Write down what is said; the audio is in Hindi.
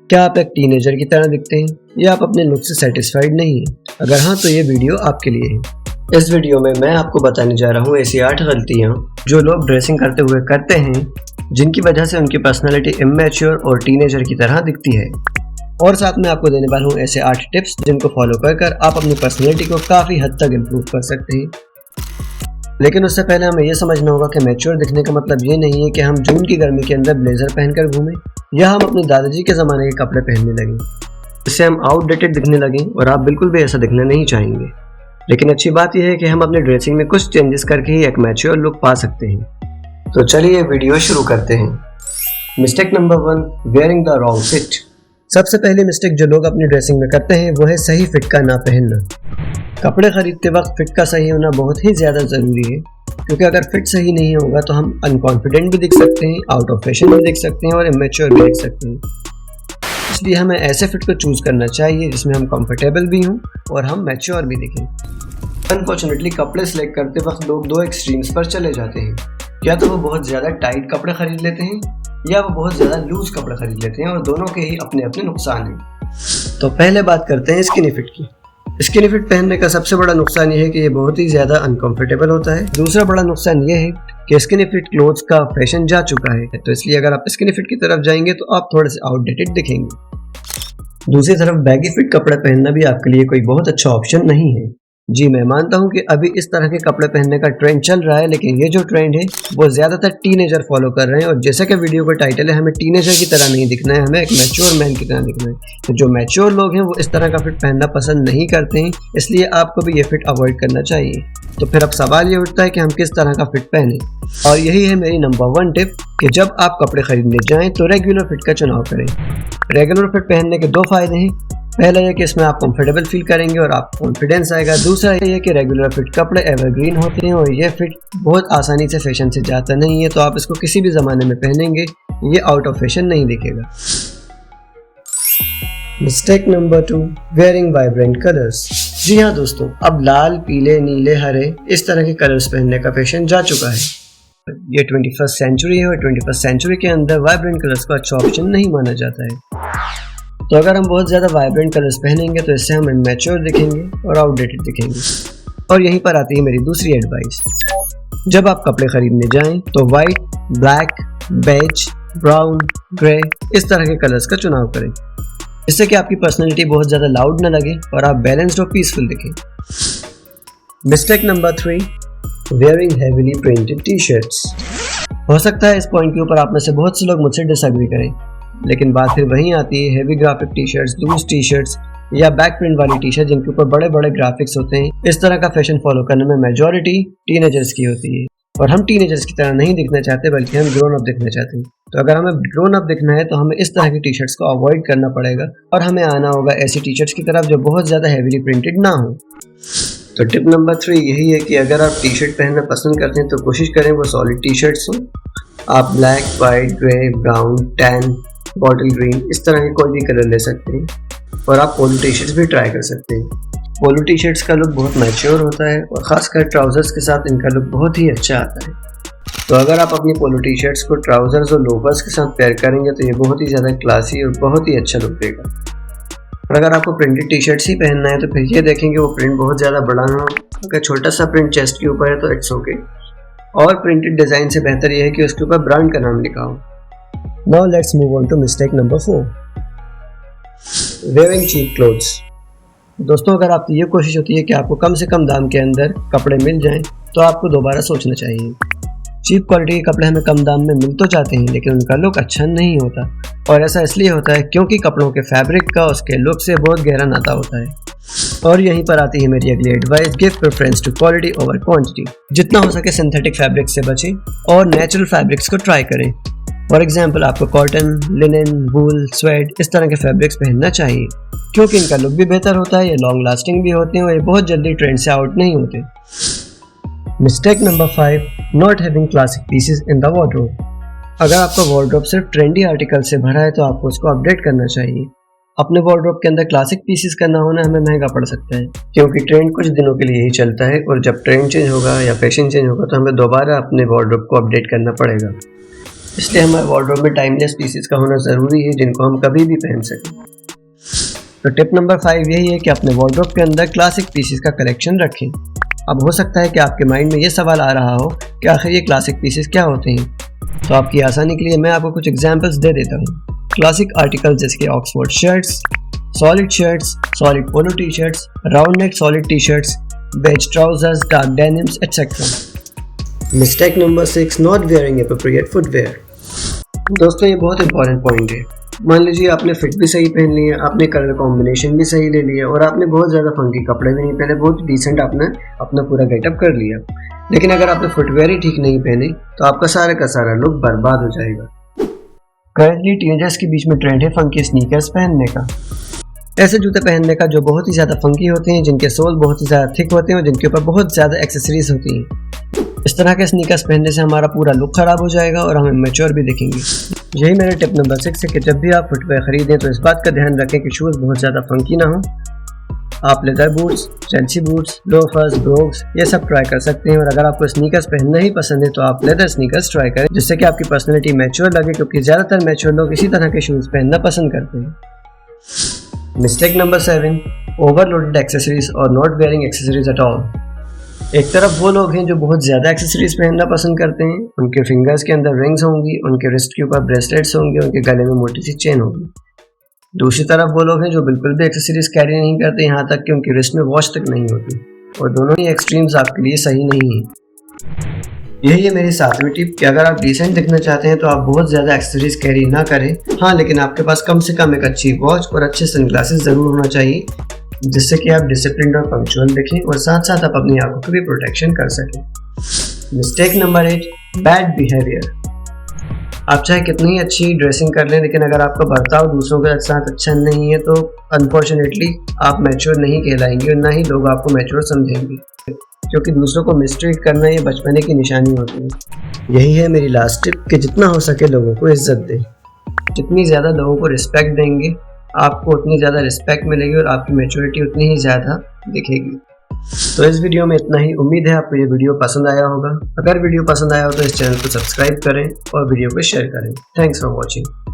क्या आप एक टीनेजर की तरह दिखते हैं या आप अपने लुक से सेटिस्फाइड नहीं हैं? अगर हाँ तो ये वीडियो आपके लिए है। इस वीडियो में मैं आपको बताने जा रहा हूँ ऐसी 8 गलतियाँ जो लोग ड्रेसिंग करते हुए करते हैं जिनकी वजह से उनकी पर्सनैलिटी इमैच्योर और टीनेजर की तरह दिखती है। और साथ में आपको देने वाला हूँ ऐसे 8 टिप्स जिनको फॉलो कर आप अपनी पर्सनैलिटी को काफ़ी हद तक इम्प्रूव कर सकते हैं। लेकिन उससे पहले हमें यह समझना होगा कि मैच्योर दिखने का मतलब ये नहीं है कि हम जून की गर्मी के अंदर ब्लेजर पहनकर घूमें या हम अपने दादाजी के ज़माने के कपड़े पहनने लगें, इससे हम आउटडेटेड दिखने लगें और आप बिल्कुल भी ऐसा दिखना नहीं चाहेंगे। लेकिन अच्छी बात यह है कि हम अपने ड्रेसिंग में कुछ चेंजेस करके ही एक मैच्योर लुक पा सकते हैं। तो चलिए वीडियो शुरू करते हैं। Mistake number 1, wearing the wrong fit. सबसे पहली मिस्टेक जो लोग अपनी ड्रेसिंग में करते हैं वो है सही फिट का ना पहनना। कपड़े खरीदते वक्त फिट का सही होना बहुत ही ज़्यादा ज़रूरी है, क्योंकि अगर फिट सही नहीं होगा तो हम अनकॉन्फिडेंट भी दिख सकते हैं, आउट ऑफ फैशन भी दिख सकते हैं और इमेच्योर भी दिख सकते हैं। इसलिए हमें ऐसे फिट को चूज़ करना चाहिए जिसमें हम कंफर्टेबल भी हों और हम मैच्योर भी दिखें। अनफॉर्चुनेटली कपड़े सिलेक्ट करते वक्त लोग 2 एक्सट्रीम्स पर चले जाते हैं। या तो वो बहुत ज़्यादा टाइट कपड़े खरीद लेते हैं या वो बहुत ज़्यादा लूज कपड़े खरीद लेते हैं, और दोनों के ही अपने अपने नुकसान हैं। तो पहले बात करते हैं स्किनी फिट की। स्किनी फिट पहनने का सबसे बड़ा नुकसान ये है कि ये बहुत ही ज़्यादा अनकंफर्टेबल होता है। दूसरा बड़ा नुकसान ये है कि स्किनी फिट क्लोथ्स का फैशन जा चुका है, तो इसलिए अगर आप स्किनी फिट की तरफ जाएंगे तो आप थोड़े से आउटडेटेड दिखेंगे। दूसरी तरफ बैगी फिट कपड़े पहनना भी आपके लिए कोई बहुत अच्छा ऑप्शन नहीं है। जी मैं मानता हूँ कि अभी इस तरह के कपड़े पहनने का ट्रेंड चल रहा है, लेकिन ये जो ट्रेंड है वो ज़्यादातर टीनेजर फॉलो कर रहे हैं, और जैसा कि वीडियो का टाइटल है, हमें टीनेजर की तरह नहीं दिखना है, हमें एक मैच्योर मैन की तरह दिखना है। तो जो मैच्योर लोग हैं वो इस तरह का फिट पहनना पसंद नहीं करते हैं, इसलिए आपको भी ये फिट अवॉइड करना चाहिए। तो फिर अब सवाल ये उठता है कि हम किस तरह का फिट पहने, और यही है मेरी नंबर 1 टिप कि जब आप कपड़े खरीदने जाएँ तो रेगुलर फिट का चुनाव करें। रेगुलर फिट पहनने के 2 फायदे हैं। पहला यह कि इसमें आप कंफर्टेबल फील करेंगे और आप कॉन्फिडेंस आएगा। दूसरा यह कि रेगुलर फिट कपड़े एवरग्रीन होते हैं और ये फिट बहुत आसानी से फैशन से जाता नहीं है, तो आप इसको किसी भी ज़माने में पहनेंगे, ये आउट ऑफ फैशन नहीं दिखेगा। Mistake number 2, wearing vibrant colours. जी हाँ दोस्तों, अब लाल, पीले, नीले, हरे इस तरह के कलर्स पहनने का फैशन जा चुका है। ये 21st सेंचुरी है और 21st सेंचुरी के अंदर वाइब्रेंट कलर्स को अच्छा ऑप्शन नहीं माना जाता है। तो अगर हम बहुत ज़्यादा वाइब्रेंट कलर्स पहनेंगे तो इससे हम इमैच्योर दिखेंगे और आउटडेटेड दिखेंगे। और यहीं पर आती है मेरी दूसरी एडवाइस। जब आप कपड़े खरीदने जाएं तो white, black, beige, brown, grey इस तरह के कलर्स का चुनाव करें, इससे कि आपकी पर्सनैलिटी बहुत ज़्यादा लाउड न लगे और आप बैलेंस्ड और पीसफुल दिखें। Mistake number 3, wearing heavily printed T shirts. हो सकता है इस पॉइंट के ऊपर आप में से बहुत से लोग मुझसे डिसएग्री करें, लेकिन बात फिर वहीं आती है heavy graphic T shirts, loose T shirts या बैक प्रिंट वाली टी शर्ट जिनके ऊपर बड़े बड़े ग्राफिक्स होते हैं। इस तरह का फैशन फॉलो करने में मेजॉरिटी टीनेजर्स की होती है, और हम टीनेजर्स की तरह नहीं दिखना चाहते बल्कि हम ग्रोन अप दिखना चाहते हैं। तो अगर हमें ग्रोन अप दिखना है तो हमें इस तरह की टी शर्ट्स को अवॉइड करना पड़ेगा और हमें आना होगा ऐसी टी शर्ट्स की तरफ जो बहुत ज़्यादा हेवीली प्रिंटेड ना हो। तो टिप नंबर 3 यही है कि अगर आप टी शर्ट पहनना पसंद करते हैं तो कोशिश करें वो सॉलिड टी शर्ट्स हों। आप black, white, grey, brown, tan, bottle green इस तरह के कोई भी कलर ले सकते हैं, और आप पोलो टी शर्ट्स भी ट्राई कर सकते हैं। पोलो टी शर्ट्स का लुक बहुत मैच्योर होता है और ख़ासकर ट्राउज़र्स के साथ इनका लुक बहुत ही अच्छा आता है। तो अगर आप अपनी पोलो टी शर्ट्स को ट्राउज़र्स और लोफर्स के साथ पेयर करेंगे तो ये बहुत ही ज़्यादा क्लासी और बहुत ही अच्छा लुक देगा। और अगर आपको प्रिंटेड टी शर्ट्स ही पहनना है तो फिर ये देखेंगे वो प्रिंट बहुत ज़्यादा बड़ा ना हो। अगर छोटा सा प्रिंट चेस्ट के ऊपर है तो इट्स ओके, और प्रिंटेड डिज़ाइन से बेहतर ये है कि उसके ऊपर ब्रांड का नाम लिखा हो। Now let's move on to mistake number 4, wearing cheap clothes। दोस्तों, अगर आपकी ये कोशिश होती है कि आपको कम से कम दाम के अंदर कपड़े मिल जाएं, तो आपको दोबारा सोचना चाहिए। चीप क्वालिटी के कपड़े हमें कम दाम में मिल तो जाते हैं, लेकिन उनका लुक अच्छा नहीं होता, और ऐसा इसलिए होता है क्योंकि कपड़ों के फैब्रिक का उसके लुक से बहुत गहरा नाता होता है। और यहीं पर आती है मेरी अगली advice, give preference to quality over quantity. जितना हो सके सिंथेटिक फैब्रिक से बचें और नेचुरल फैब्रिक्स को ट्राई करें। फॉर एग्जाम्पल, आपको कॉटन, लिनन, वूल, स्वेड इस तरह के फैब्रिक्स पहनना चाहिए, क्योंकि इनका लुक भी बेहतर होता है, ये लॉन्ग लास्टिंग भी होते हैं और ये बहुत जल्दी ट्रेंड से आउट नहीं होते। Mistake number 5, not having classic pieces in the wardrobe. अगर आपका वार्डरोब सिर्फ ट्रेंडी आर्टिकल से भरा है तो आपको उसको अपडेट करना चाहिए। अपने वार्डरोब के अंदर क्लासिक पीसेस का ना होना हमें महंगा पड़ सकता है, क्योंकि ट्रेंड कुछ दिनों के लिए ही चलता है, और जब ट्रेंड चेंज होगा या फैशन चेंज होगा तो हमें दोबारा अपने वार्डरोब को अपडेट करना पड़ेगा। इसलिए हमारे वार्डरोब में टाइमलेस पीसेस का होना ज़रूरी है जिनको हम कभी भी पहन सकें। तो टिप नंबर 5 यही है कि अपने वार्डरोब के अंदर क्लासिक पीसेस का कलेक्शन रखें। अब हो सकता है कि आपके माइंड में ये सवाल आ रहा हो कि आखिर ये क्लासिक पीसेस क्या होते हैं, तो आपकी आसानी के लिए मैं आपको कुछ एग्जांपल्स दे देता हूँ। क्लासिक आर्टिकल जैसे कि Oxford shirts, solid polo T shirts, round neck solid T shirts, beige trousers, dark denims etcetera. Mistake number 6, not wearing appropriate footwear. दोस्तों ये बहुत इंपॉर्टेंट पॉइंट है। मान लीजिए आपने फिट भी सही पहन लिया, आपने कलर कॉम्बिनेशन भी सही ले लिया और आपने बहुत ज़्यादा फंकी कपड़े भी नहीं पहने, बहुत डिसेंट आपने अपना पूरा गेटअप कर लिया, लेकिन अगर आपने फुटवेयर ही ठीक नहीं पहने तो आपका सारा का सारा लुक बर्बाद हो जाएगा। करंटली टीनेजर्स के बीच में ट्रेंड है फंकी स्नीकर्स पहनने का। ऐसे जूते पहनने का जो बहुत ही ज़्यादा फंकी होते हैं, जिनके सोल बहुत ही ज़्यादा थिक होते हैं और जिनके ऊपर बहुत ज़्यादा एक्सेसरीज होती हैं। इस तरह के स्नीकर्स पहनने से हमारा पूरा लुक ख़राब हो जाएगा और हम मैच्योर भी दिखेंगे। यही मेरे टिप नंबर 6 है कि जब भी आप फुटवेयर खरीदें तो इस बात का ध्यान रखें कि शूज़ बहुत ज़्यादा फंकी ना हो। आप leather boots, Chelsea boots, loafers, brogues ये सब ट्राई कर सकते हैं, और अगर आपको स्नीकर्स पहनना ही पसंद है तो आप लेदर स्नीकर्स ट्राई करें, जिससे कि आपकी पर्सनैलिटी मैच्योर लगे, क्योंकि ज़्यादातर मैच्योर लोग इसी तरह के शूज़ पहनना पसंद करते हैं। मिस्टेक नंबर 7, ओवरलोडेड एक्सेसरीज और not wearing accessories at all. एक तरफ वो लोग हैं जो बहुत ज़्यादा एक्सेसरीज पहनना पसंद करते हैं, उनके फिंगर्स के अंदर रिंग्स होंगी, उनके रिस्ट के ऊपर ब्रेसलेट्स होंगे, उनके गले में मोटी सी चेन होगी। दूसरी तरफ वो लोग हैं जो बिल्कुल भी एक्सेसरीज कैरी नहीं करते, यहाँ तक कि उनकी रिस्ट में वॉच तक नहीं होती, और दोनों ही एक्सट्रीम्स आपके लिए सही नहीं है। यही है मेरी 7वीं टिप कि अगर आप डिसेंट दिखना चाहते हैं तो आप बहुत ज़्यादा एक्सेसरीज कैरी ना करें। हाँ, लेकिन आपके पास कम से कम एक अच्छी वॉच और अच्छे सनग्लासेस ज़रूर होना चाहिए, जिससे कि आप डिसिप्लिन और पंक्चुअल दिखें और साथ साथ आप अपनी आंखों की भी प्रोटेक्शन कर सकें। Mistake number 8, bad behaviour. आप चाहे कितनी ही अच्छी ड्रेसिंग कर लें, लेकिन अगर आपका बर्ताव दूसरों के साथ अच्छा नहीं है तो अनफॉर्चुनेटली आप मैच्योर नहीं कहलाएंगे और ना ही लोग आपको मैच्योर समझेंगे, क्योंकि दूसरों को मिसट्रीट करना ये बचपने की निशानी होती है। यही है मेरी लास्ट टिप कि जितना हो सके लोगों को इज्जत दें। जितनी ज़्यादा लोगों को रिस्पेक्ट देंगे आपको उतनी ज़्यादा रिस्पेक्ट मिलेगी और आपकी मैच्योरिटी उतनी ही ज़्यादा दिखेगी। तो इस वीडियो में इतना ही। उम्मीद है आपको ये वीडियो पसंद आया होगा। अगर वीडियो पसंद आया हो तो इस चैनल को सब्सक्राइब करें और वीडियो को शेयर करें। Thanks for watching.